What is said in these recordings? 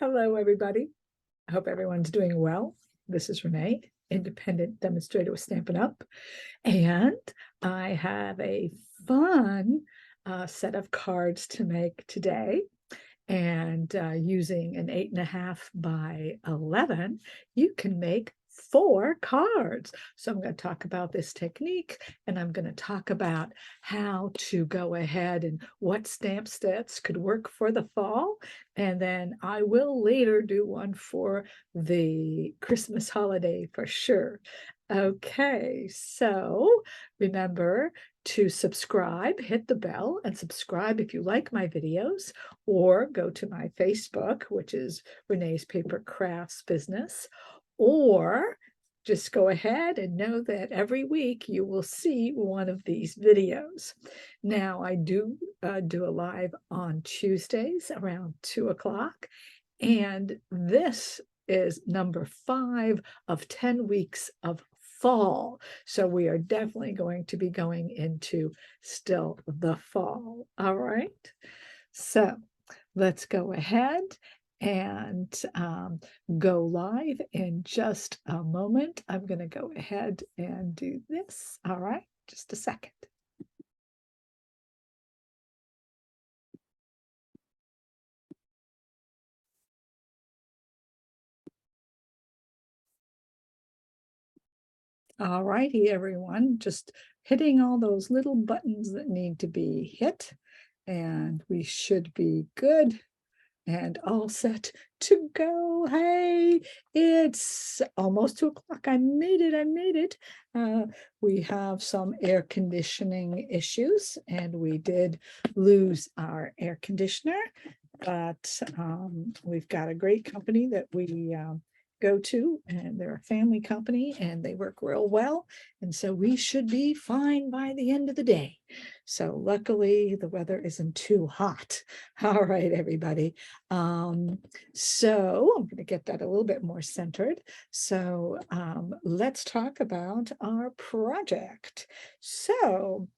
Hello, everybody. I hope everyone's doing well. This is Renee, independent demonstrator with Stampin' Up. And I have a fun set of cards to make today. And using an 8.5 by 11, you can make 4 cards. So I'm going to talk about this technique, and I'm going to talk about how to go ahead and what stamp sets could work for the fall. And then I will later do one for the Christmas holiday for sure. Okay, so remember to subscribe, hit the bell and subscribe if you like my videos, or go to my Facebook, which is Renee's Paper Crafts Business, or just go ahead and know that every week you will see one of these videos. Now, I do do a live on Tuesdays around 2 o'clock, and this is number 5 of 10 weeks of fall. So we are definitely going to be going into still the fall. All right. So let's go ahead and go live in just a moment. I'm going to go ahead and do this. All right. Just a second. All righty, everyone, just hitting all those little buttons that need to be hit, and we should be good and all set to go. Hey, it's almost 2 o'clock. I made it. We have some air conditioning issues, and we did lose our air conditioner, but we've got a great company that we go to, and they're a family company and they work real well, and so we should be fine by the end of the day. So luckily the weather isn't too hot. All right, everybody. So I'm going to get that a little bit more centered. So let's talk about our project. So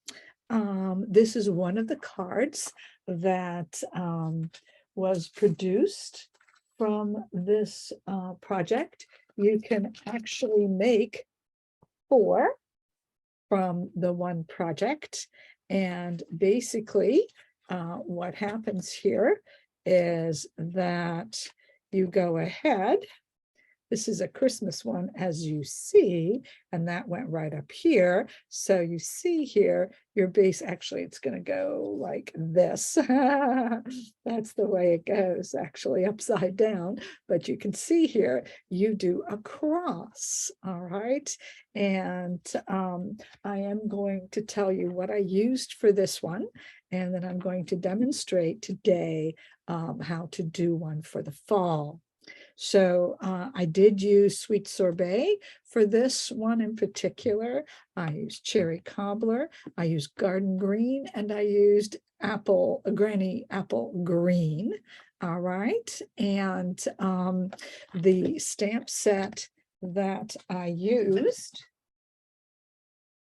this is one of the cards that was produced from this project. You can actually make 4 from the one project. And basically, what happens here is that you go ahead. This is a Christmas one, as you see, and that went right up here. So you see here, your base, actually, it's going to go like this. That's the way it goes, actually, upside down. But you can see here, you do a cross, all right? And I am going to tell you what I used for this one, and then I'm going to demonstrate today how to do one for the fall. So I did use sweet sorbet for this one in particular. I used cherry cobbler, I used garden green, and I used granny apple green. All right. And the stamp set that I used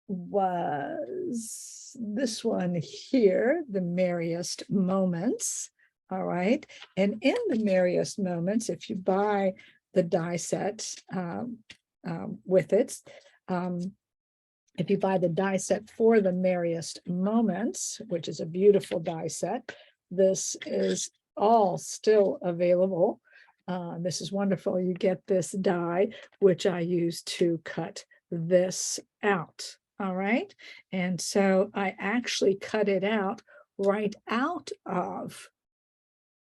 was this one here, the Merriest Moments. All right. And in the Merriest Moments, if you buy the die set with it, if you buy the die set for the Merriest Moments, which is a beautiful die set, this is all still available. This is wonderful. You get this die, which I use to cut this out. All right. And so I actually cut it out right out of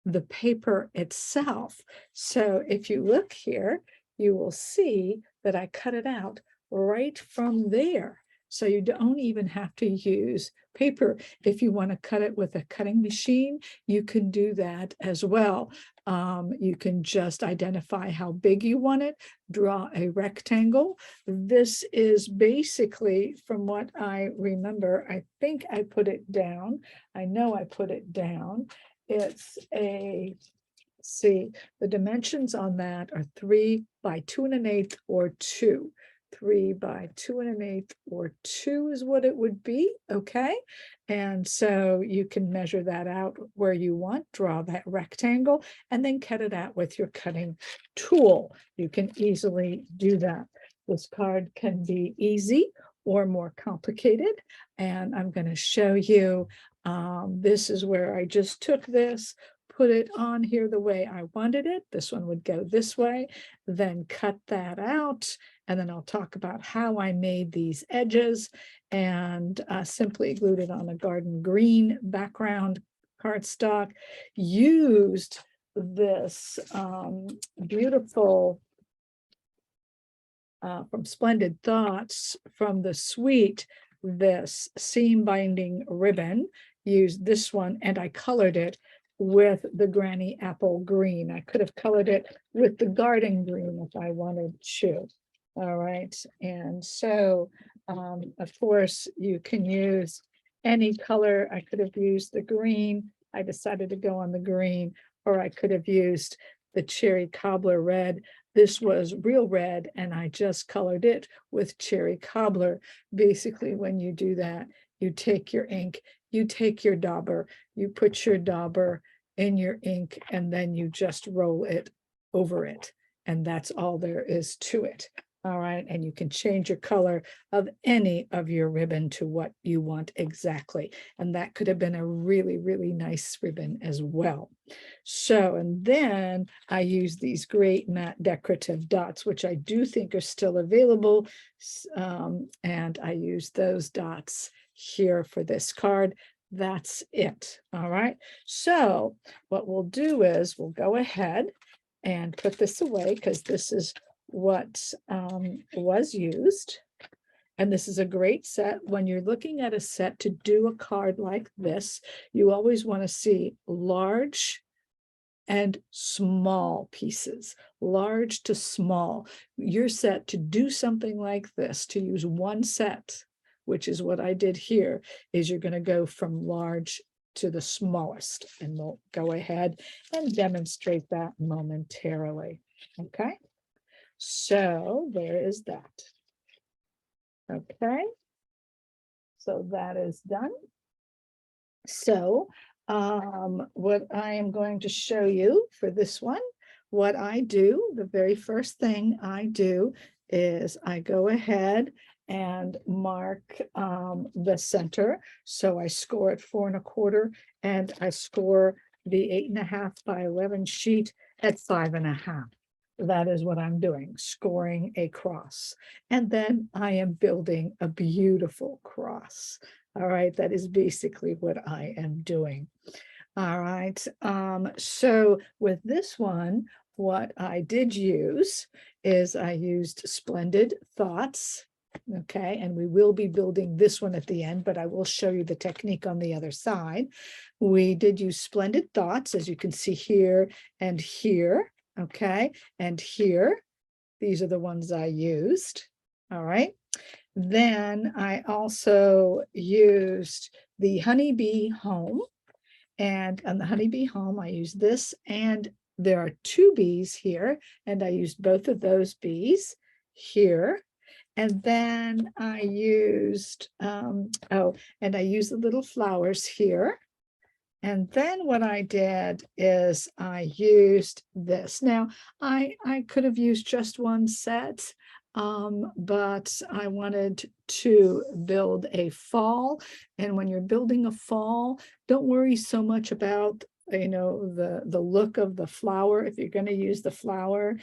the paper itself. So if you look here, you will see that I cut it out right from there. So you don't even have to use paper. If you want to cut it with a cutting machine, you can do that as well. You can just identify how big you want it, draw a rectangle. This is basically, from what I remember, I think I put it down. I know I put it down. It's a, see, the dimensions on that are 3 by 2 1/8 or 2. 3 by 2 1/8 or 2 is what it would be, okay? And so you can measure that out where you want, draw that rectangle, and then cut it out with your cutting tool. You can easily do that. This card can be easy or more complicated, and I'm going to show you. This is where I just took this, put it on here the way I wanted it. This one would go this way, then cut that out. And then I'll talk about how I made these edges and simply glued it on a garden green background cardstock. Used this beautiful from Splendid Thoughts from the suite, this seam binding ribbon. Used this one and I colored it with the Granny Apple Green. I could have colored it with the garden green if I wanted to. All right, and so of course you can use any color. I could have used the green. I decided to go on the green, or I could have used the cherry cobbler red. This was real red and I just colored it with cherry cobbler. Basically, when you do that, you take your ink, you take your dauber, you put your dauber in your ink, and then you just roll it over it. And that's all there is to it. All right, and you can change your color of any of your ribbon to what you want exactly. And that could have been a really, really nice ribbon as well. So, and then I use these great matte decorative dots, which I do think are still available. And I use those dots here for this card. That's it. All right. So what we'll do is we'll go ahead and put this away because this is what was used. And this is a great set. When you're looking at a set to do a card like this, you always want to see large and small pieces, large to small. You're set to do something like this, to use one set, which is what I did here, is you're going to go from large to the smallest. And we'll go ahead and demonstrate that momentarily. Okay. So there is that. Okay. So that is done. So what I am going to show you for this one, what I do, the very first thing I do is I go ahead and mark the center. So I score at 4 1/4, and I score the 8.5 by 11 sheet at 5.5. That is what I'm doing, scoring a cross. And then I am building a beautiful cross. All right, that is basically what I am doing. All right, so with this one, what I did use is I used Splendid Thoughts. Okay, and we will be building this one at the end, but I will show you the technique on the other side. We did use Splendid Thoughts, as you can see here and here. Okay, and here, these are the ones I used. All right. Then I also used the Honeybee Home, and on the Honeybee Home, I used this, and there are 2 bees here, and I used both of those bees here. And then I used, and I used the little flowers here. And then what I did is I used this. Now, I could have used just one set, but I wanted to build a fall. And when you're building a fall, don't worry so much about the look of the flower. If you're going to use the flower,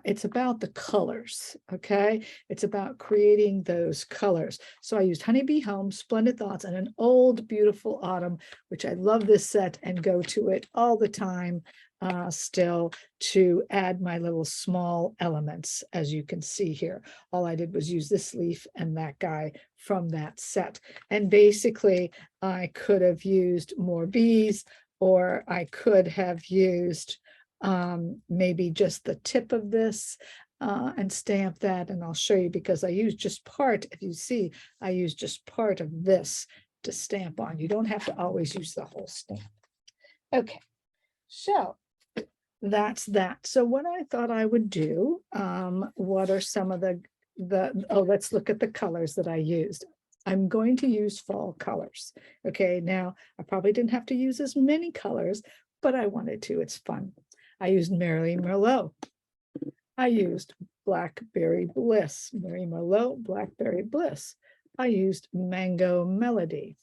it's about the colors. Okay, it's about creating those colors. So I used Honeybee Home, Splendid Thoughts, and an old beautiful autumn, which I love this set and go to it all the time still, to add my little small elements. As you can see here, all I did was use this leaf and that guy from that set. And basically I could have used more bees, or I could have used maybe just the tip of this and stamp that. And I'll show you, because I used just part. If you see, I used just part of this to stamp on. You don't have to always use the whole stamp. Okay, so that's that. So what I thought I would do, what are some of the let's look at the colors that I used. I'm going to use fall colors. Okay, now I probably didn't have to use as many colors, but I wanted to. It's fun. I used Merry Merlot. I used Blackberry Bliss, Merry Merlot, Blackberry Bliss. I used Mango Melody.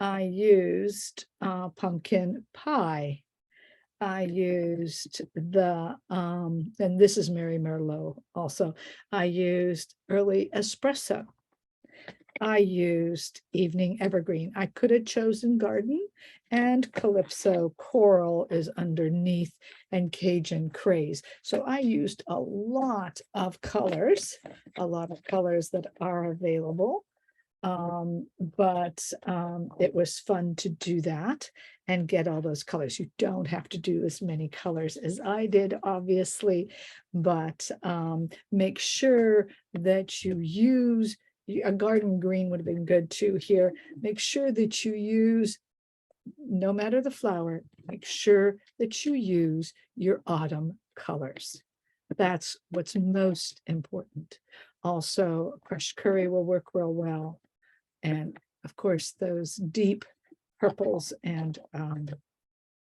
I used Pumpkin Pie. I used and this is Merry Merlot also. I used Early Espresso. I used Evening Evergreen. I could have chosen Garden, and Calypso Coral is underneath, and Cajun Craze. So I used a lot of colors that are available. But it was fun to do that and get all those colors. You don't have to do as many colors as I did, obviously, but make sure that you use a garden green would have been good too here. Make sure that you use, no matter the flower, make sure that you use your autumn colors. That's what's most important. Also, crushed curry will work real well. And of course, those deep purples and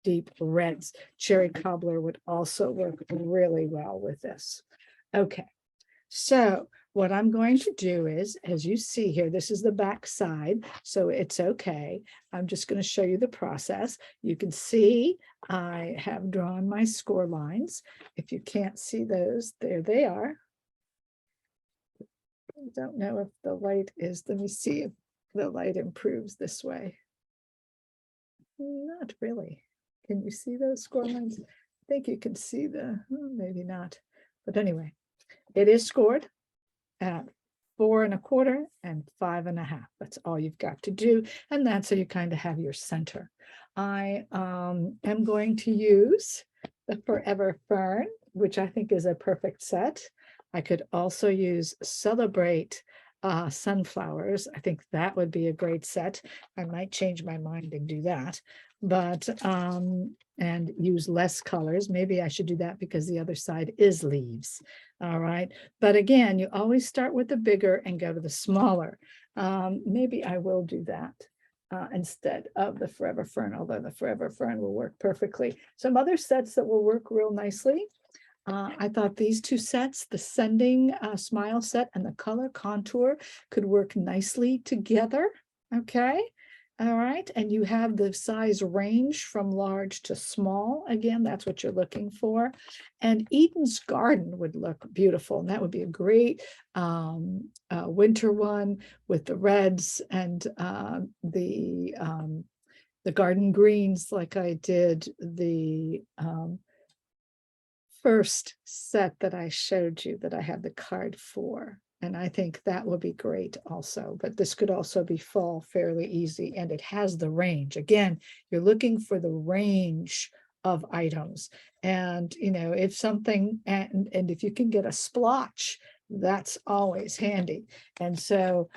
deep reds. Cherry cobbler would also work really well with this. Okay, so what I'm going to do is, as you see here, this is the back side, so it's okay. I'm just going to show you the process. You can see I have drawn my score lines. If you can't see those, there they are. I don't know if the light is, let me see if the light improves this way. Not really. Can you see those score lines? I think you can see the, maybe not. But anyway, it is scored at 4 1/4 and 5 1/2. That's all you've got to do. And that's how you kind of have your center. I am going to use the Forever Fern, which I think is a perfect set. I could also use Celebrate Sunflowers. I think that would be a great set. I might change my mind and do that, but and use less colors. Maybe I should do that because the other side is leaves. All right, but again, you always start with the bigger and go to the smaller. Maybe I will do that instead of the Forever Fern, although the Forever Fern will work perfectly. Some other sets that will work real nicely. I thought these two sets, the Sending Smile set and the Color Contour, could work nicely together. Okay. All right. And you have the size range from large to small. Again, that's what you're looking for. And Eden's Garden would look beautiful. And that would be a great winter one with the reds and the garden greens, like I did the first set that I showed you that I had the card for. And I think that will be great also, but this could also be fall fairly easy, and it has the range. Again, you're looking for the range of items. And, you know, if something, and if you can get a splotch, that's always handy. And so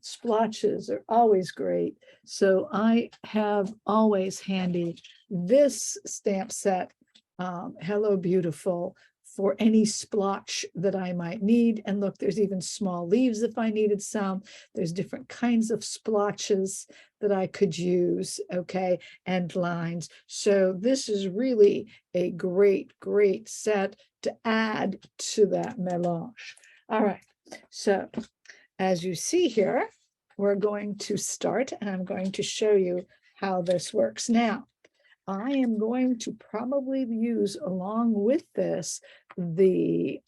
splotches are always great. So I have always handy this stamp set, Hello Beautiful, for any splotch that I might need. And look, there's even small leaves if I needed some. There's different kinds of splotches that I could use, okay, and lines. So this is really a great, great set to add to that melange. All right, so as you see here, we're going to start, and I'm going to show you how this works. Now, I am going to probably use, along with this, the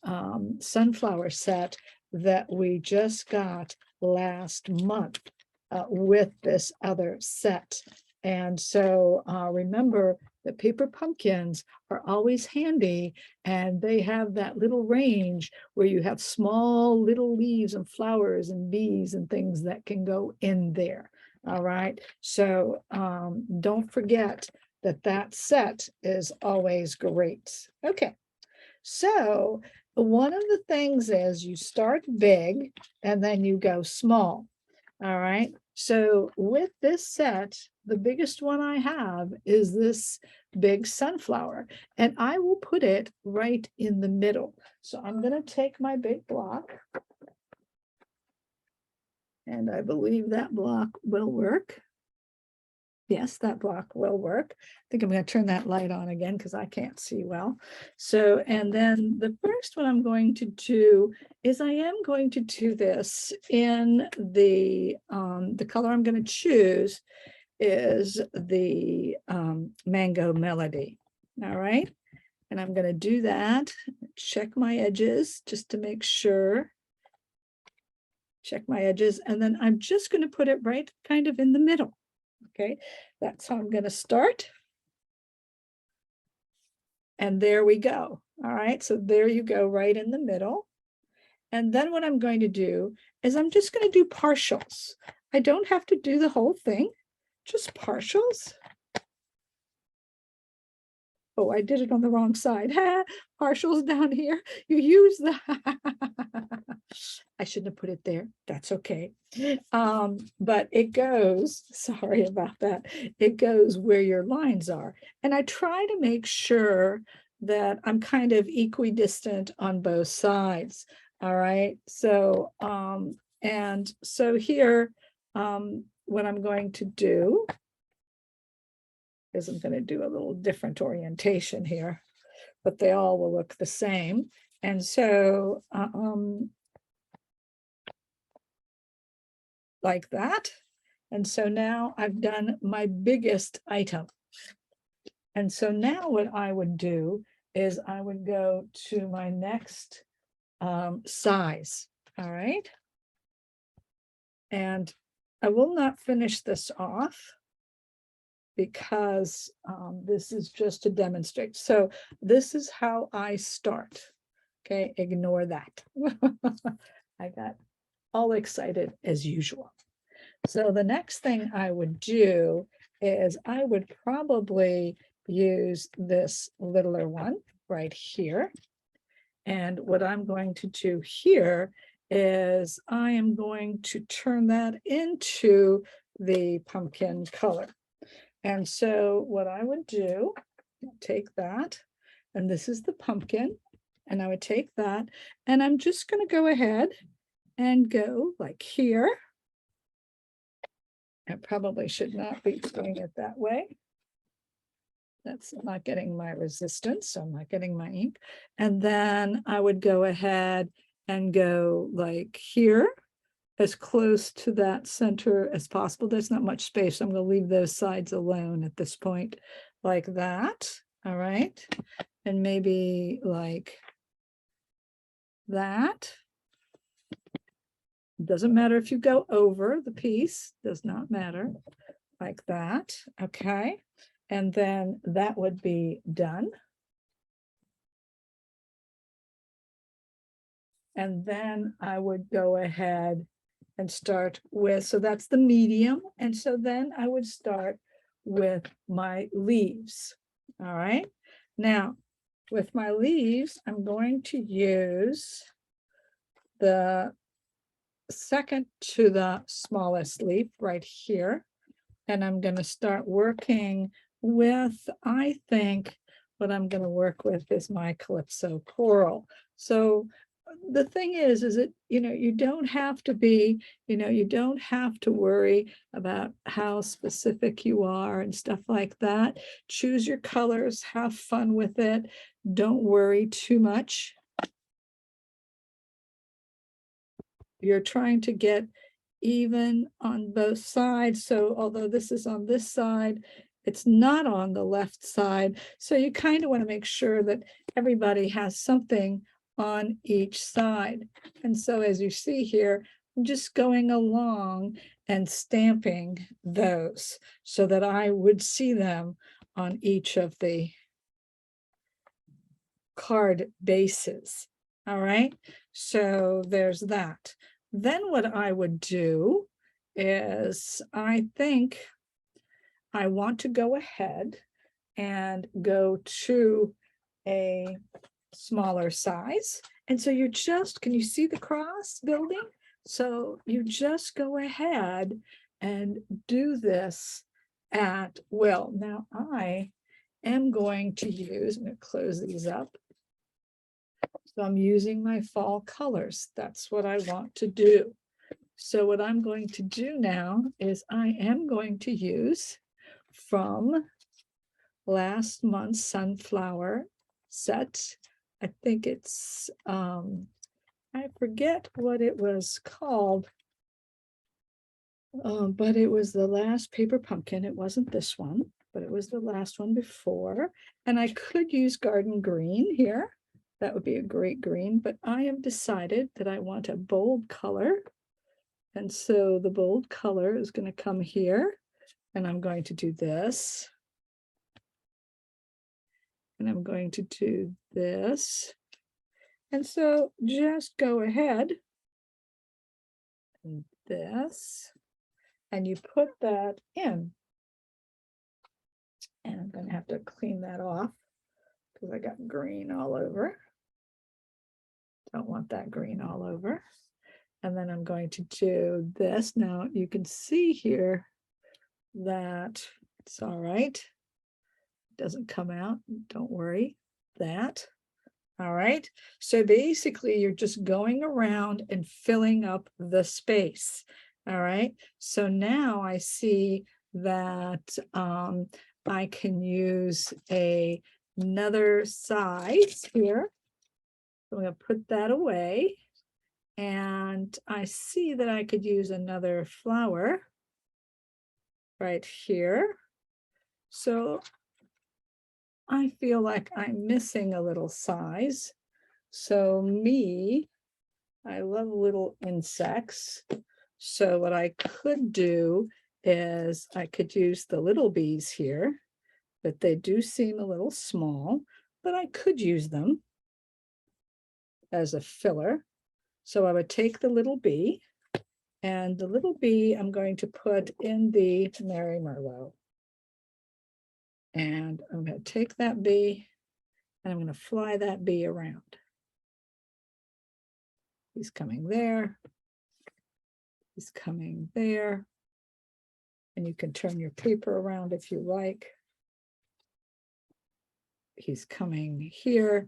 sunflower set that we just got last month with this other set. And so remember that paper pumpkins are always handy, and they have that little range where you have small little leaves and flowers and bees and things that can go in there. All right, so don't forget that set is always great. Okay, so one of the things is you start big and then you go small. All right, so with this set, the biggest one I have is this big sunflower, and I will put it right in the middle. So I'm going to take my big block And I believe that block will work. Yes, that block will work. I think I'm going to turn that light on again because I can't see well. So, and then the first one I'm going to do is I am going to do this in the color I'm going to choose is the Mango Melody. All right. And I'm going to do that, check my edges just to make sure. Check my edges, and then I'm just going to put it right kind of in the middle. Okay, that's how I'm going to start. And there we go. All right, so there you go, right in the middle. And then what I'm going to do is I'm just going to do partials. I don't have to do the whole thing, just partials. Oh, I did it on the wrong side. Partials down here. You use the I shouldn't have put it there. That's okay. But it goes, sorry about that. It goes where your lines are. And I try to make sure that I'm kind of equidistant on both sides. All right. So, and so here, what I'm going to do is I'm going to do a little different orientation here, but they all will look the same. And so, like that. And so now I've done my biggest item. And so now what I would do is I would go to my next size. All right. And I will not finish this off because this is just to demonstrate. So this is how I start. Okay, ignore that. I got all excited as usual. So the next thing I would do is I would probably use this littler one right here. And what I'm going to do here is I am going to turn that into the pumpkin color. And so what I would do, take that, and this is the pumpkin, and I would take that, and I'm just going to go ahead and go like here. I probably should not be doing it that way. That's not getting my resistance, so I'm not getting my ink. And then I would go ahead and go like here, as close to that center as possible. There's not much space. I'm going to leave those sides alone at this point, like that. All right. And maybe like that. Doesn't matter if you go over the piece, does not matter, like that. Okay. And then that would be done. And then I would go ahead and start with, so that's the medium. And so then I would start with my leaves. All right. Now, with my leaves, I'm going to use the second to the smallest leaf right here. And I'm going to start working with, I think, what I'm going to work with is my Calypso coral. So the thing is it, you don't have to be, you don't have to worry about how specific you are and stuff like that. Choose your colors, have fun with it. Don't worry too much. You're trying to get even on both sides. So although this is on this side, it's not on the left side. So you kind of want to make sure that everybody has something on each side. And so as you see here, I'm just going along and stamping those so that I would see them on each of the card bases. All right, so there's that. Then what I would do is I think I want to go ahead and go to a smaller size. And so you're just, can you see the cross building? So you just go ahead and do this at will. Now I am going to use, I'm going to close these up. So I'm using my fall colors. That's what I want to do. So what I'm going to do now is I am going to use from last month's sunflower set. I think it's, I forget what it was called, but it was the last paper pumpkin. It wasn't this one, but it was the last one before. And I could use garden green here. That would be a great green, but I have decided that I want a bold color. And so the bold color is going to come here, and I'm going to do this. And I'm going to do this. And so just go ahead and this, and you put that in. And I'm going to have to clean that off because I got green all over. Don't want that green all over. And then I'm going to do this. Now you can see here that it's all right. It doesn't come out. Don't worry. That. All right. So basically you're just going around and filling up the space. All right. So now I see that I can use another size here. So I'm going to put that away. And I see that I could use another flower right here. So I feel like I'm missing a little size. So I love little insects. So what I could do is I could use the little bees here, but they do seem a little small, but I could use them as a filler. So I would take the little bee, and the little bee I'm going to put in the Merry Merlot. And I'm going to take that bee and I'm going to fly that bee around. He's coming there. He's coming there. And you can turn your paper around if you like. He's coming here.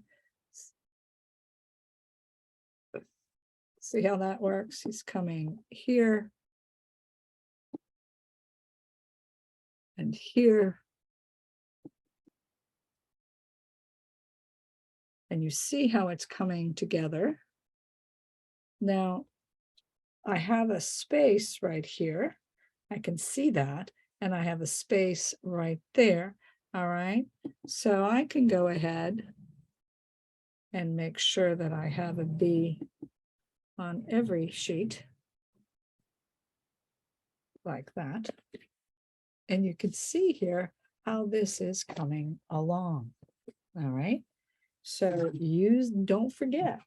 See how that works? He's coming here and here. And you see how it's coming together. Now, I have a space right here. I can see that. And I have a space right there. All right. So I can go ahead and make sure that I have a bee on every sheet like that. And you can see here how this is coming along. All right. So don't forget,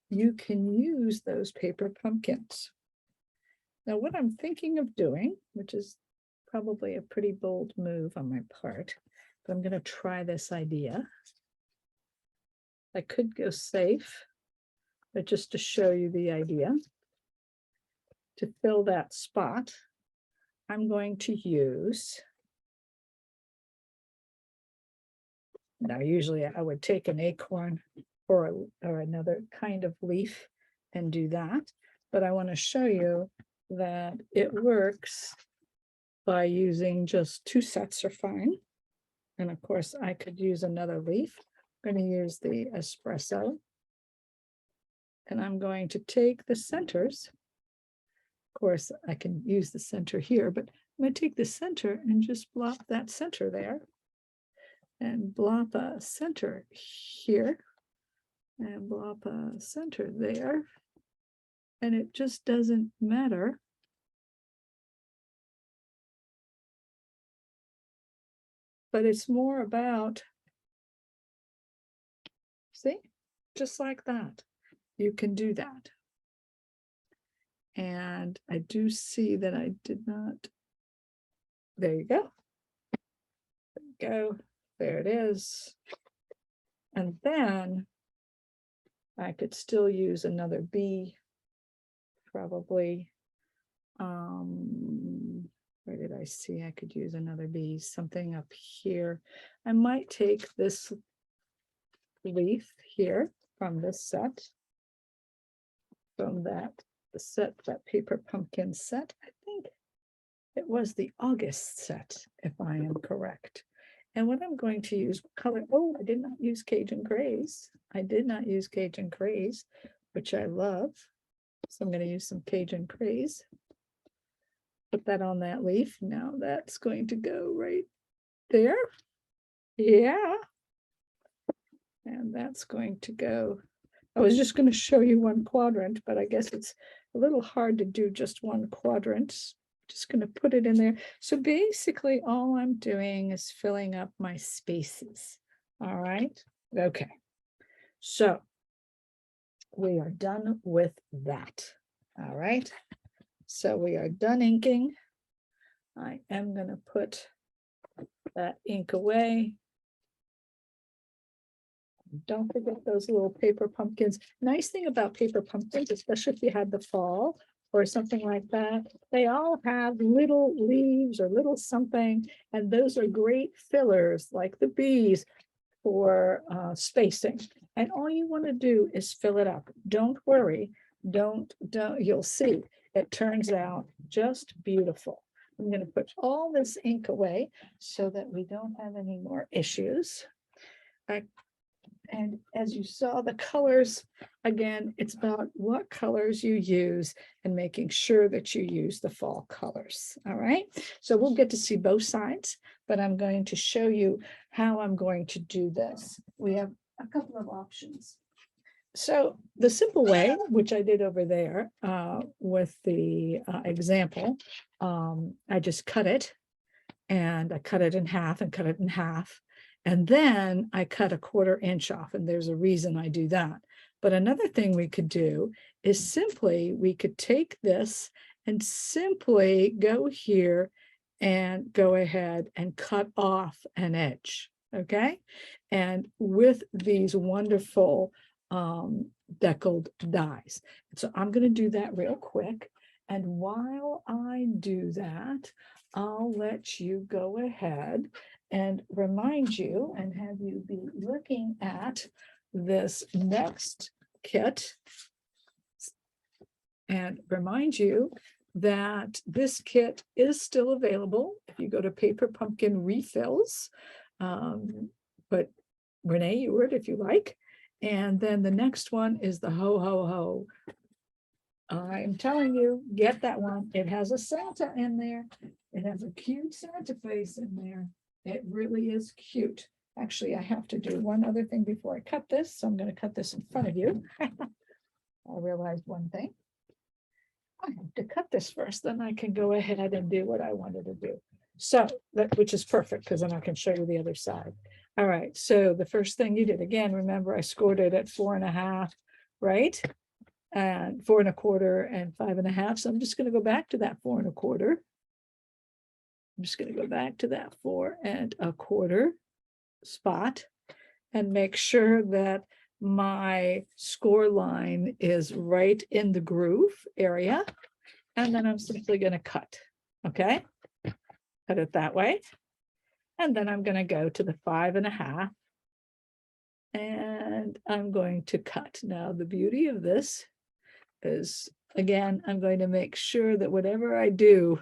you can use those paper pumpkins. Now, what I'm thinking of doing, which is probably a pretty bold move on my part, but I'm going to try this idea. I could go safe, but just to show you the idea, to fill that spot, I'm going to use, now usually I would take an acorn or another kind of leaf and do that, but I want to show you that it works by using just 2 sets are fine. And of course I could use another leaf. I'm going to use the espresso. And I'm going to take the centers. Of course, I can use the center here, but I'm going to take the center and just blop that center there. And blop a center here. And blop a center there. And it just doesn't matter. But it's more about, see, just like that. You can do that. And I do see that I did not. There you go. There you go. There it is. And then I could still use another bee, probably. Where did I see I could use another bee? Something up here. I might take this leaf here from this set, from that the set, that paper pumpkin set. I think it was the August set, if I am correct. And what I'm going to use color, oh, I did not use Cajun Craze. I did not use Cajun Craze, which I love. So I'm going to use some Cajun Craze. Put that on that leaf. Now that's going to go right there. Yeah. And that's going to go. I was just going to show you one quadrant, but I guess it's a little hard to do just one quadrant. Just going to put it in there. So basically all I'm doing is filling up my spaces. All right. Okay. So we are done with that. All right. So we are done inking. I am going to put that ink away. Don't forget those little paper pumpkins. Nice thing about paper pumpkins, especially if you had the fall or something like that, they all have little leaves or little something, and those are great fillers like the bees for spacing. And all you want to do is fill it up. Don't worry. Don't, you'll see it turns out just beautiful. I'm going to put all this ink away so that we don't have any more issues. And as you saw the colors, again, it's about what colors you use and making sure that you use the fall colors. All right. So we'll get to see both sides, but I'm going to show you how I'm going to do this. We have a couple of options. So the simple way, which I did over there with the example, I just cut it, and I cut it in half and cut it in half. And then I cut a 1/4 inch off, and there's a reason I do that. But another thing we could do is simply, we could take this and simply go here and go ahead and cut off an edge, okay? And with these wonderful deckled dies. So I'm going to do that real quick. And while I do that, I'll let you go ahead and remind you and have you be looking at this next kit and remind you that this kit is still available if you go to Paper Pumpkin Refills. But Renee, you would if you like. And then the next one is the Ho Ho Ho. I'm telling you, get that one. It has a Santa in there. It has a cute Santa face in there. It really is cute. Actually, I have to do one other thing before I cut this. So I'm going to cut this in front of you. I realized one thing. I have to cut this first, then I can go ahead and do what I wanted to do. So that, which is perfect, because then I can show you the other side. All right. So the first thing you did, again, remember I scored it at 4.5, right? And 4 1/4 and 5 1/2. So I'm just going to go back to that 4 1/4. I'm just going to go back to that 4 1/4 spot and make sure that my score line is right in the groove area. And then I'm simply going to cut. Okay. Cut it that way. And then I'm going to go to the 5 1/2. And I'm going to cut. Now, the beauty of this is, again, I'm going to make sure that whatever I do,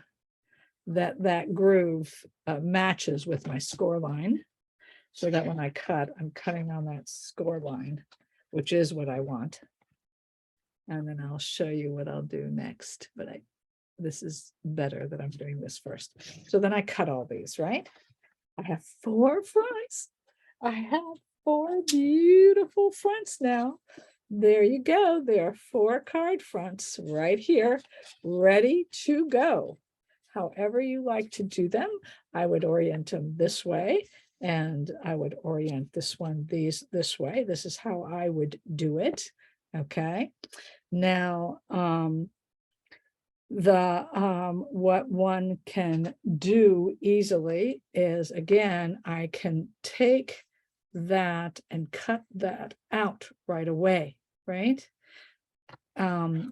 that groove matches with my score line, so that when I cut, I'm cutting on that score line, which is what I want. And then I'll show you what I'll do next, but this is better that I'm doing this first. So then I cut all these, right? I have 4 fronts. I have 4 beautiful fronts now. There you go. There are 4 card fronts right here, ready to go. However you like to do them, I would orient them this way, and I would orient this one this way. This is how I would do it. Okay. Now, what one can do easily is, again, I can take that and cut that out right away, right?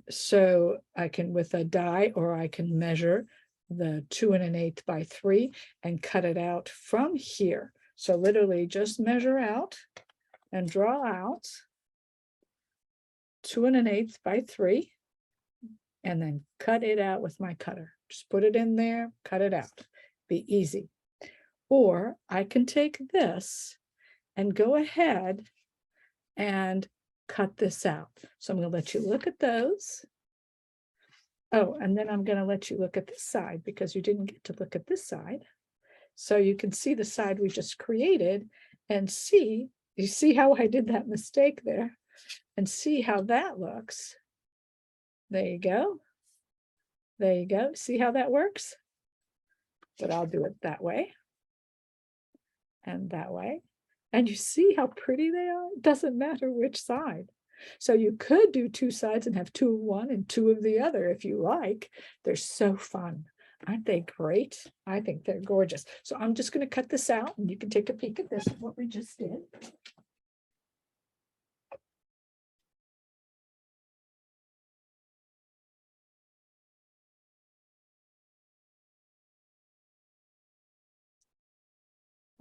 So I can with a die, or I can measure the 2 1/8 by 3 and cut it out from here. So literally just measure out and draw out 2 1/8 by 3. and then cut it out with my cutter. Just put it in there, cut it out. Be easy. Or I can take this and go ahead and cut this out. So I'm going to let you look at those. Oh, and then I'm going to let you look at this side because you didn't get to look at this side. So you can see the side we just created and see, you see how I did that mistake there and see how that looks. There you go. There you go. See how that works? But I'll do it that way and that way. And you see how pretty they are? It doesn't matter which side. So you could do two sides and have two of one and two of the other if you like. They're so fun. Aren't they great? I think they're gorgeous. So I'm just going to cut this out and you can take a peek at this, what we just did.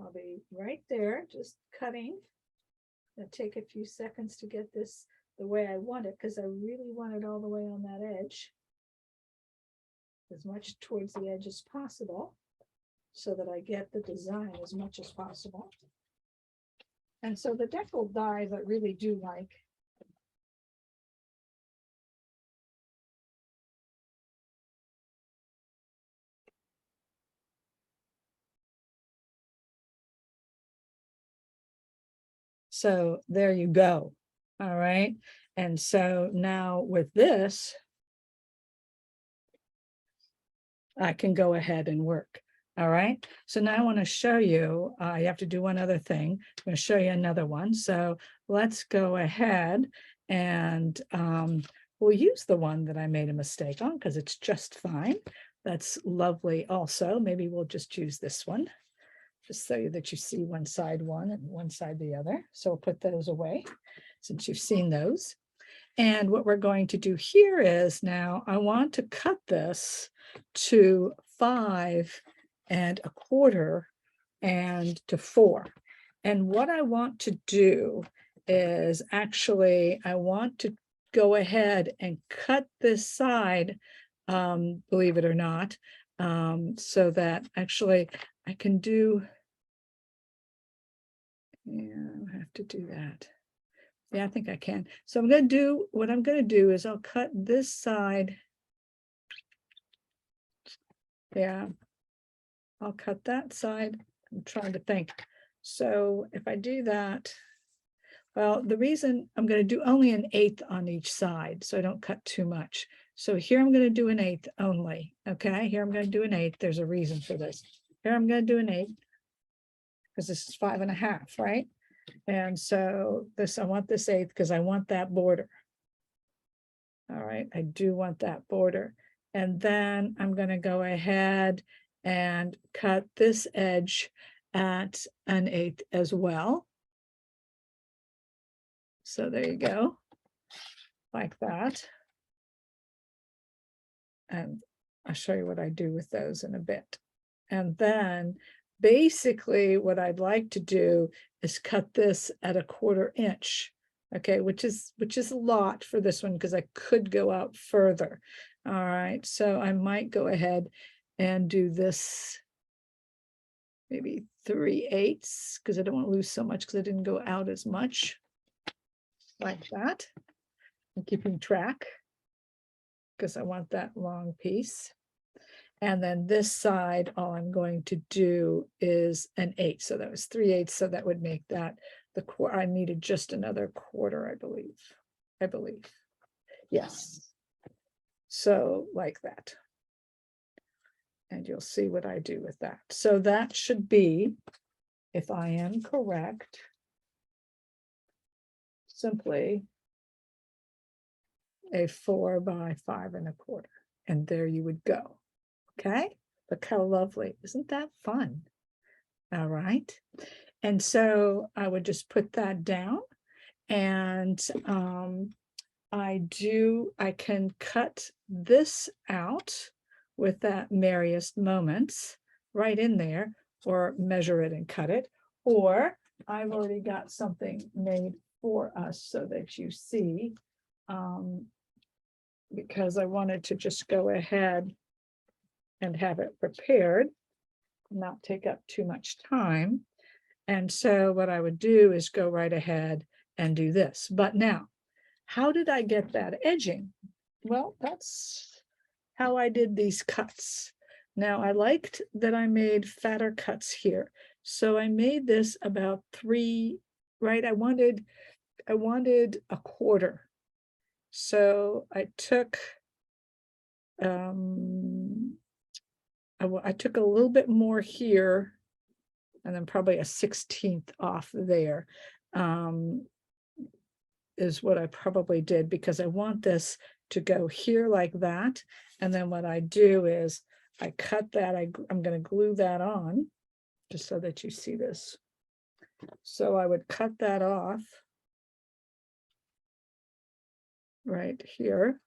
I'll be right there, just cutting. It'll take a few seconds to get this the way I want it because I really want it all the way on that edge, as much towards the edge as possible, so that I get the design as much as possible. And so the deckle dies I really do like. So there you go. All right. And so now with this, I can go ahead and work. All right. So now I want to show you, you have to do one other thing. I'm going to show you another one. So let's go ahead and we'll use the one that I made a mistake on because it's just fine. That's lovely also. Maybe we'll just use this one, just so that you see one side one and one side the other. So we'll put those away since you've seen those. And what we're going to do here is now I want to cut this to 5 1/4 and to 4. And what I want to do is actually, I want to go ahead and cut this side, believe it or not, so that actually I can do, yeah, I have to do that. Yeah, I think I can. So I'm going to do, what I'm going to do is I'll cut this side. Yeah, I'll cut that side. I'm trying to think. So if I do that, well, the reason I'm going to do only 1/8 on each side, so I don't cut too much. So here I'm going to do 1/8 only. Okay, here I'm going to do 1/8. There's a reason for this. Here I'm going to do 1/8 because this is 5 1/2, right? And so this, I want this 1/8 because I want that border. All right, I do want that border. And then I'm going to go ahead and cut this edge at 1/8 as well. So there you go, like that. And I'll show you what I do with those in a bit. And then basically what I'd like to do is cut this at 1/4 inch. Okay, which is a lot for this one because I could go out further. All right, so I might go ahead and do this maybe 3/8 because I don't want to lose so much because I didn't go out as much, like that. I'm keeping track because I want that long piece. And then this side, all I'm going to do is 1/8. So that was 3/8. So that would make that the quarter. I needed just another 1/4, I believe. Yes. So like that. And you'll see what I do with that. So that should be, if I am correct, simply a 4 by 5 1/4. And there you would go. Okay, look how lovely. Isn't that fun? All right. And so I would just put that down and I can cut this out with that Merriest Moments right in there, or measure it and cut it, or I've already got something made for us so that you see because I wanted to just go ahead and have it prepared, not take up too much time. And so what I would do is go right ahead and do this. But now, how did I get that edging? Well, that's how I did these cuts. Now I liked that I made fatter cuts here. So I made this about 3, right? I wanted a quarter. So I took I took a little bit more here and then probably a 16th off there, is what I probably did, because I want this to go here like that. And then what I do is I cut that, I'm going to glue that on just so that you see this. So I would cut that off right here.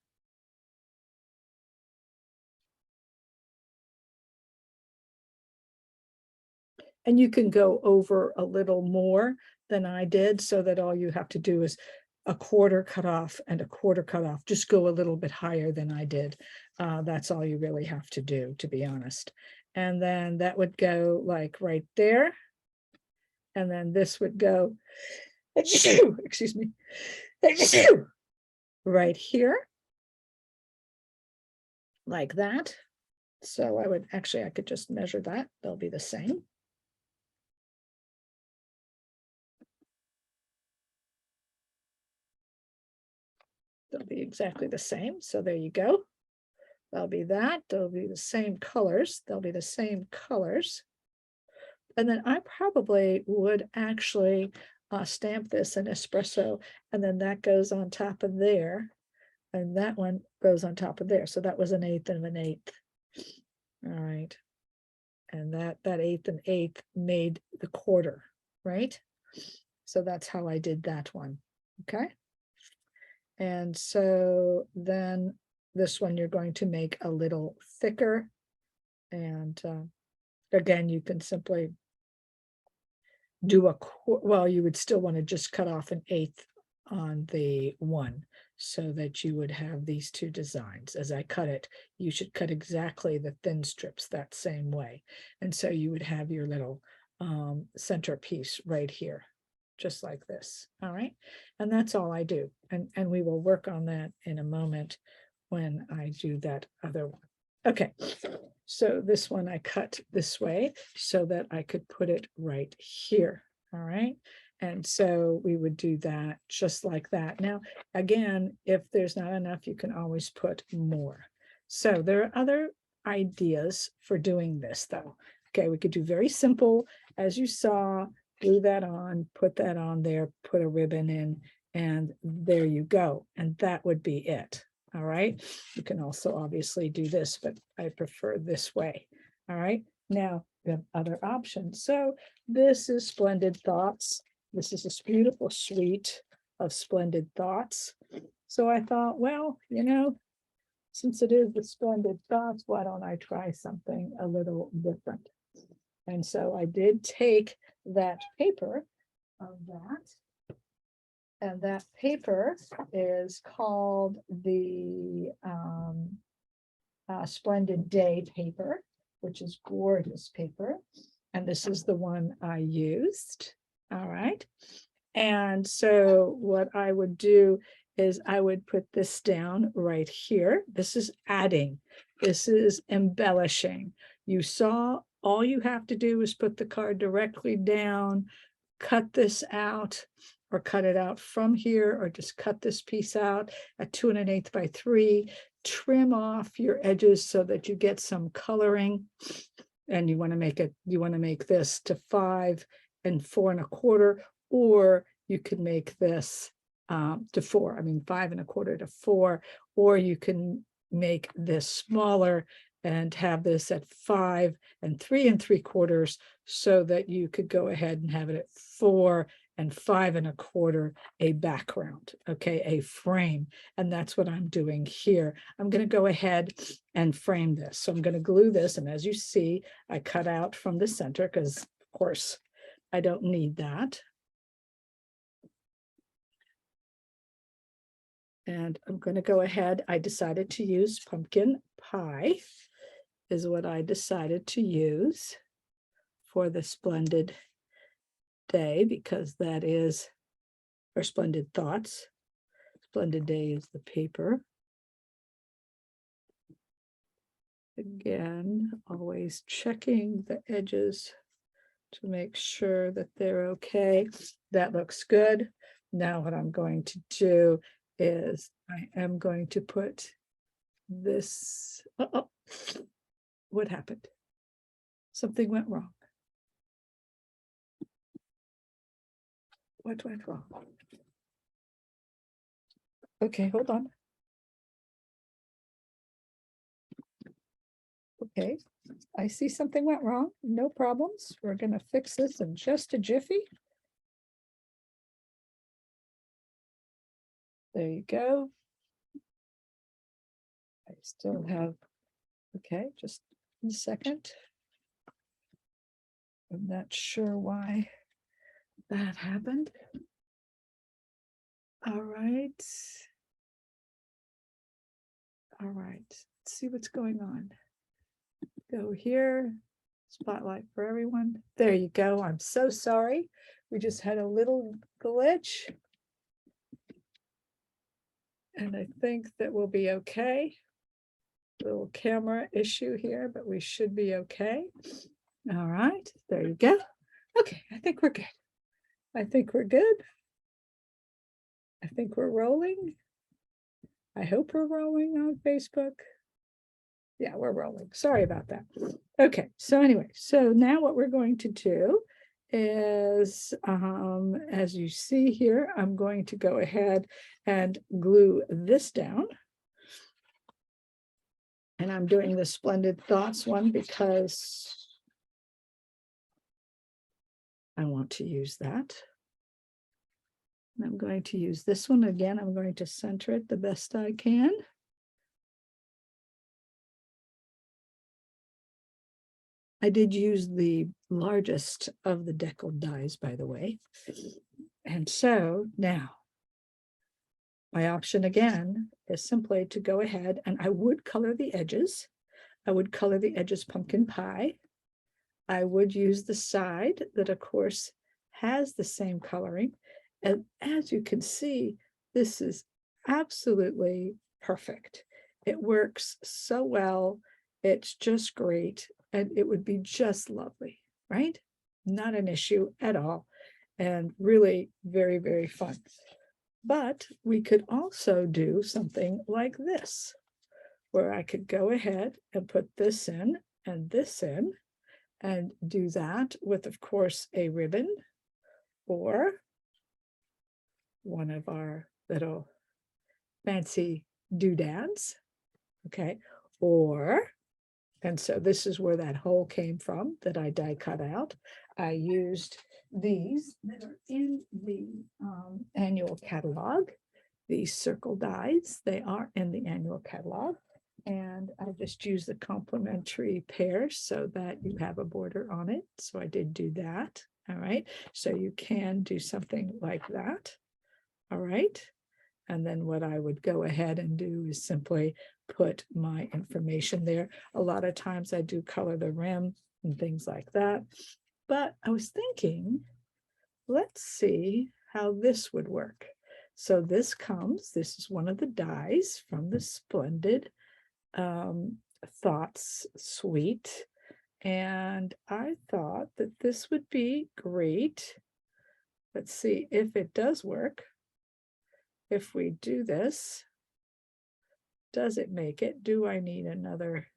And you can go over a little more than I did, so that all you have to do is a quarter cut off and a quarter cut off. Just go a little bit higher than I did. That's all you really have to do, to be honest. And then that would go like right there. And then this would go, excuse me, right here, like that. So I would actually, I could just measure that. They'll be the same. They'll be exactly the same. So there you go. They'll be that. They'll be the same colors. They'll be the same colors. And then I probably would actually stamp this in espresso, and then that goes on top of there. And that one goes on top of there. So that was 1/8 of 1/8. All right. And that 1/8 and 1/8 made the quarter, right? So that's how I did that one. Okay. And so then this one you're going to make a little thicker. And again, you can simply do well, you would still want to just cut off 1/8 on the one, so that you would have these two designs. As I cut it, you should cut exactly the thin strips that same way. And so you would have your little centerpiece right here, just like this. All right. And that's all I do. And we will work on that in a moment when I do that other one. Okay. So this one I cut this way so that I could put it right here. All right. And so we would do that just like that. Now, again, if there's not enough, you can always put more. So there are other ideas for doing this though. Okay, we could do very simple, as you saw, glue that on, put that on there, put a ribbon in, and there you go. And that would be it. All right. You can also obviously do this, but I prefer this way. All right. Now we have other options. So this is Splendid Thoughts. This is this beautiful suite of Splendid Thoughts. So I thought, well, since it is the Splendid Thoughts, why don't I try something a little different? And so I did take that paper of that. And that paper is called the Splendid Day paper, which is gorgeous paper. And this is the one I used. All right. And so what I would do is I would put this down right here. This is adding. This is embellishing. You saw all you have to do is put the card directly down, cut this out, or cut it out from here, or just cut this piece out at 2 1/8 by 3, trim off your edges so that you get some coloring. And you want to make this to 5 and 4 1/4, or you could make this to 4. I mean, 5 1/4 to 4, or you can make this smaller and have this at 5 and 3 3/4, so that you could go ahead and have it at 4 and 5 1/4, a background, okay, a frame. And that's what I'm doing here. I'm going to go ahead and frame this. So I'm going to glue this. And as you see, I cut out from the center because, of course, I don't need that. And I'm going to go ahead. I decided to use pumpkin pie is what I decided to use for the Splendid Day, because that is, or Splendid Thoughts. Splendid Day is the paper. Again, always checking the edges to make sure that they're okay. That looks good. Now what I'm going to do is I am going to put this, what happened? Something went wrong. What went wrong? Okay, hold on. Okay, I see something went wrong. No problems. We're gonna fix this in just a jiffy. There you go. I still have, okay, just a second. I'm not sure why that happened. All right. All right, let's see what's going on. Go here, spotlight for everyone. There you go. I'm so sorry. We just had a little glitch. And I think that we'll be okay. Little camera issue here, but we should be okay. All right, there you go. Okay, I think we're good. I think we're good. I think we're rolling. I hope we're rolling on Facebook. Yeah, we're rolling. Sorry about that. Okay, so anyway, so now what we're going to do is, as you see here, I'm going to go ahead and glue this down. And I'm doing the Splendid Thoughts one because I want to use that. And I'm going to use this one again. I'm going to center it the best I can. I did use the largest of the deckled dies, by the way. And so now my option again is simply to go ahead and I would color the edges. I would color the edges pumpkin pie. I would use the side that, of course, has the same coloring. And as you can see, this is absolutely perfect. It works so well. It's just great. And it would be just lovely, right? Not an issue at all. And really very, very fun. But we could also do something like this, where I could go ahead and put this in and this in, and do that with, of course, a ribbon or one of our little fancy doodads, okay? Or, and so this is where that hole came from that I die cut out. I used these that are in the annual catalog, these circle dies. They are in the annual catalog. And I just use the complementary pairs so that you have a border on it. So I did do that. All right. So you can do something like that. All right. And then what I would go ahead and do is simply put my information there. A lot of times I do color the rim and things like that. But I was thinking, let's see how this would work. So this is one of the dies from the Splendid Thoughts suite. And I thought that this would be great. Let's see if it does work. If we do this, does it make it? Do I need another?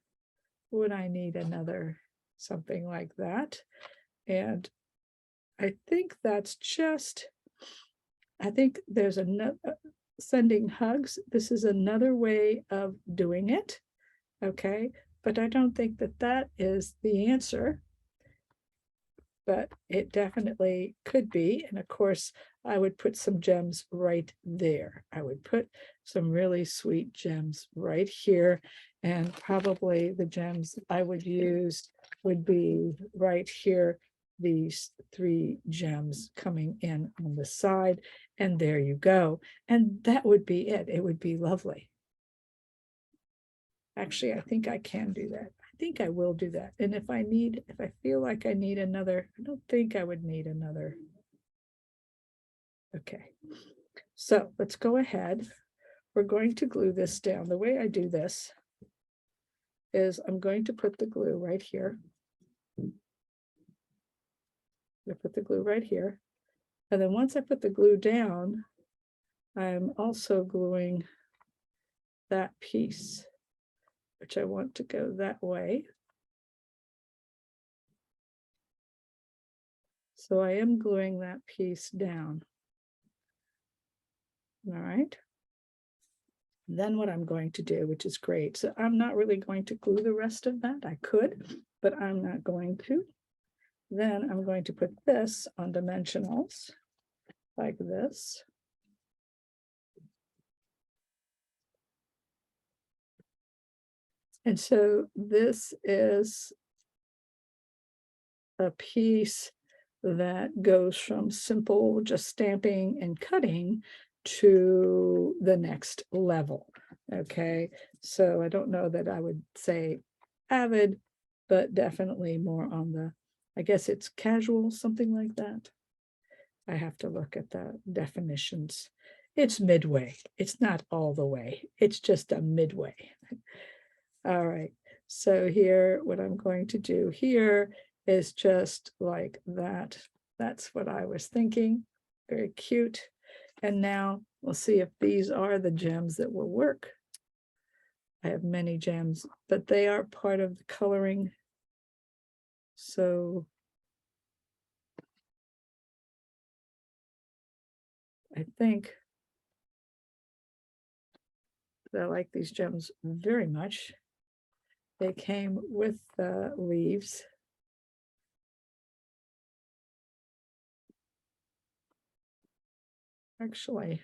Would I need another something like that? And I think that's just, I think there's another sending hugs. This is another way of doing it. Okay, but I don't think that that is the answer, but it definitely could be. And of course, I would put some gems right there. I would put some really sweet gems right here. And probably the gems I would use would be right here these 3 gems coming in on the side, and there you go. And that would be it. It would be lovely. Actually, I think I can do that. I think I will do that. And if I feel like I need another, I don't think I would need another. Okay, so let's go ahead. We're going to glue this down. The way I do this is I'm going to put the glue right here. I put the glue right here. And then once I put the glue down, I'm also gluing that piece, which I want to go that way. So I am gluing that piece down. All right. Then what I'm going to do, which is great. So I'm not really going to glue the rest of that. I could, but I'm not going to. Then I'm going to put this on dimensionals like this. And so this is a piece that goes from simple just stamping and cutting to the next level. Okay, so I don't know that I would say avid, but definitely more on the, I guess it's casual, something like that. I have to look at the definitions. It's midway. It's not all the way. It's just a midway. All right, so here, what I'm going to do here is just like that. That's what I was thinking. Very cute. And now we'll see if these are the gems that will work. I have many gems, but they are part of the coloring. So I think that I like these gems very much. They came with the leaves. Actually,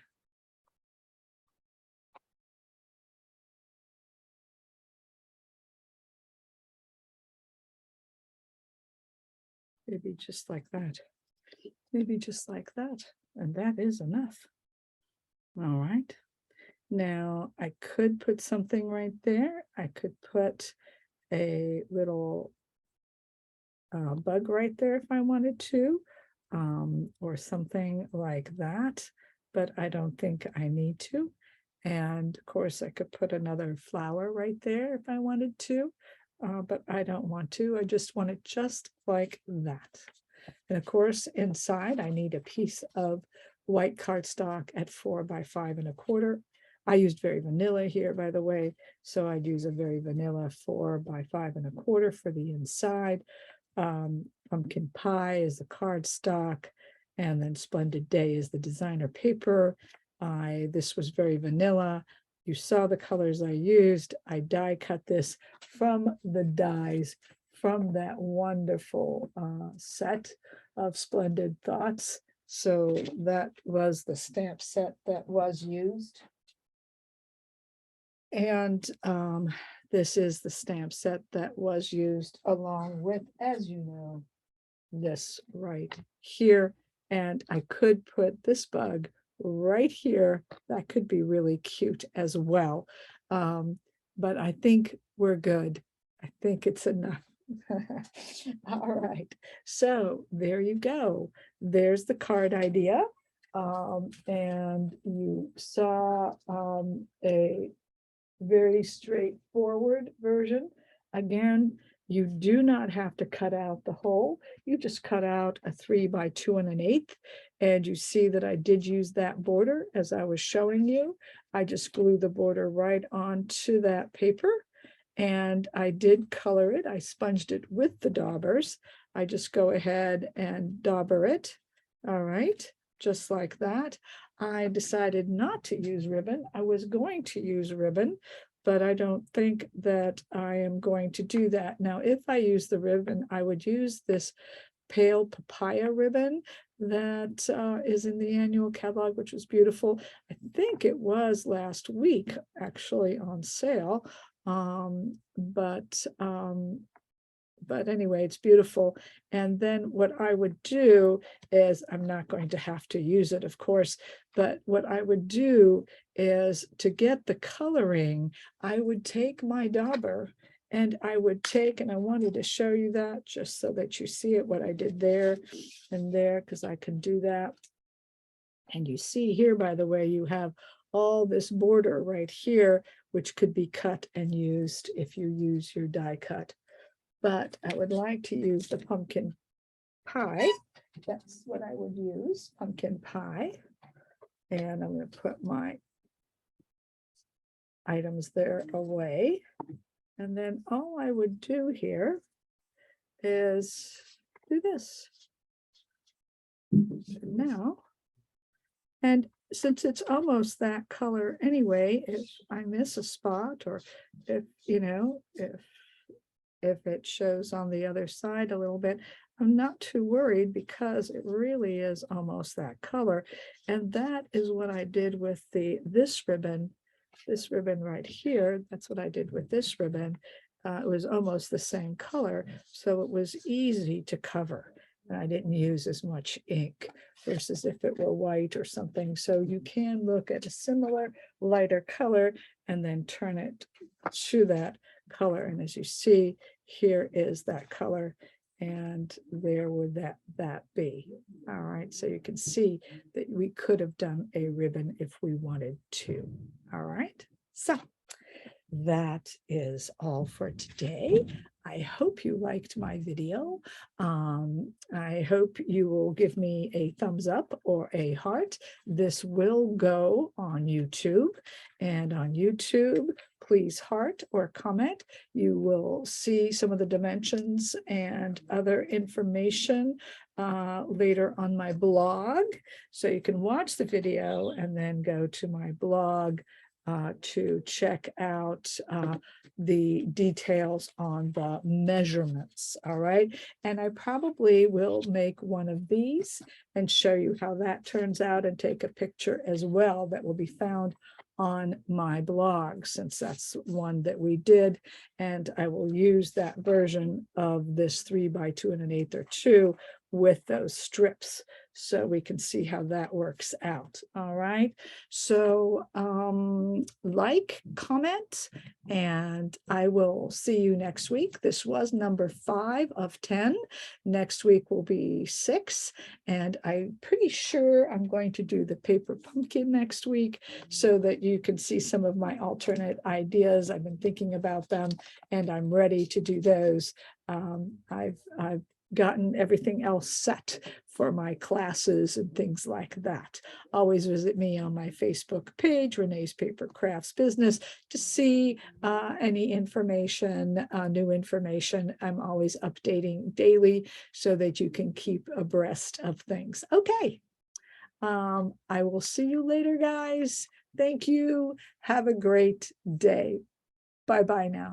maybe just like that. Maybe just like that. And that is enough. All right. Now I could put something right there. I could put a little bug right there if I wanted to, or something like that, but I don't think I need to. And of course, I could put another flower right there if I wanted to, but I don't want to. I just want it just like that. And of course, inside, I need a piece of white cardstock at 4 by 5 1/4. I used Very Vanilla here, by the way, so I'd use a Very Vanilla 4 by 5 1/4 for the inside. Pumpkin Pie is the cardstock, and then Splendid Day is the designer paper. This was Very Vanilla. You saw the colors I used. I die cut this from the dies from that wonderful set of Splendid Thoughts. So that was the stamp set that was used. And this is the stamp set that was used along with, as you know, this right here. And I could put this bug right here. That could be really cute as well. But I think we're good. I think it's enough. All right, so there you go. There's the card idea. And you saw a very straightforward version. Again, you do not have to cut out the whole. You just cut out a 3 by 2 1/8. And you see that I did use that border as I was showing you. I just glue the border right onto that paper. And I did color it. I sponged it with the daubers. I just go ahead and dauber it. All right, just like that. I decided not to use ribbon. I was going to use ribbon, but I don't think that I am going to do that. Now, if I use the ribbon, I would use this pale papaya ribbon that is in the annual catalog, which was beautiful. I think it was last week actually on sale, but but anyway, it's beautiful. And then what I would do is, I'm not going to have to use it, of course, but what I would do is, to get the coloring, I would take my dauber and I would take, and I wanted to show you that just so that you see it, what I did there and there, because I can do that. And you see here, by the way, you have all this border right here, which could be cut and used if you use your die cut. But I would like to use the pumpkin pie. That's what I would use, pumpkin pie. And I'm going to put my items there away. And then all I would do here is do this. Now, and since it's almost that color anyway, if I miss a spot, or if, you know, if it shows on the other side a little bit, I'm not too worried, because it really is almost that color. And that is what I did with this ribbon right here. That's what I did with this ribbon. It was almost the same color, so it was easy to cover. And I didn't use as much ink versus if it were white or something. So you can look at a similar lighter color and then turn it to that color. And as you see, here is that color, and there would that be. All right, so you can see that we could have done a ribbon if we wanted to. All right, so that is all for today. I hope you liked my video. I hope you will give me a thumbs up or a heart. This will go on YouTube, and on YouTube, please heart or comment. You will see some of the dimensions and other information later on my blog. So you can watch the video and then go to my blog to check out the details on the measurements. All right. And I probably will make one of these and show you how that turns out, and take a picture as well that will be found on my blog, since that's one that we did. And I will use that version of this 3 by 2 1/8 or 2 with those strips, so we can see how that works out. All right, so like, comment, and I will see you next week. This was number 5 of 10. Next week will be 6, and I'm pretty sure I'm going to do the paper pumpkin next week, so that you can see some of my alternate ideas. I've been thinking about them, and I'm ready to do those. I've gotten everything else set for my classes and things like that. Always visit me on my Facebook page, Renee's Paper Crafts Business, to see any information, new information. I'm always updating daily so that you can keep abreast of things. Okay. I will see you later, guys. Thank you. Have a great day. Bye-bye now.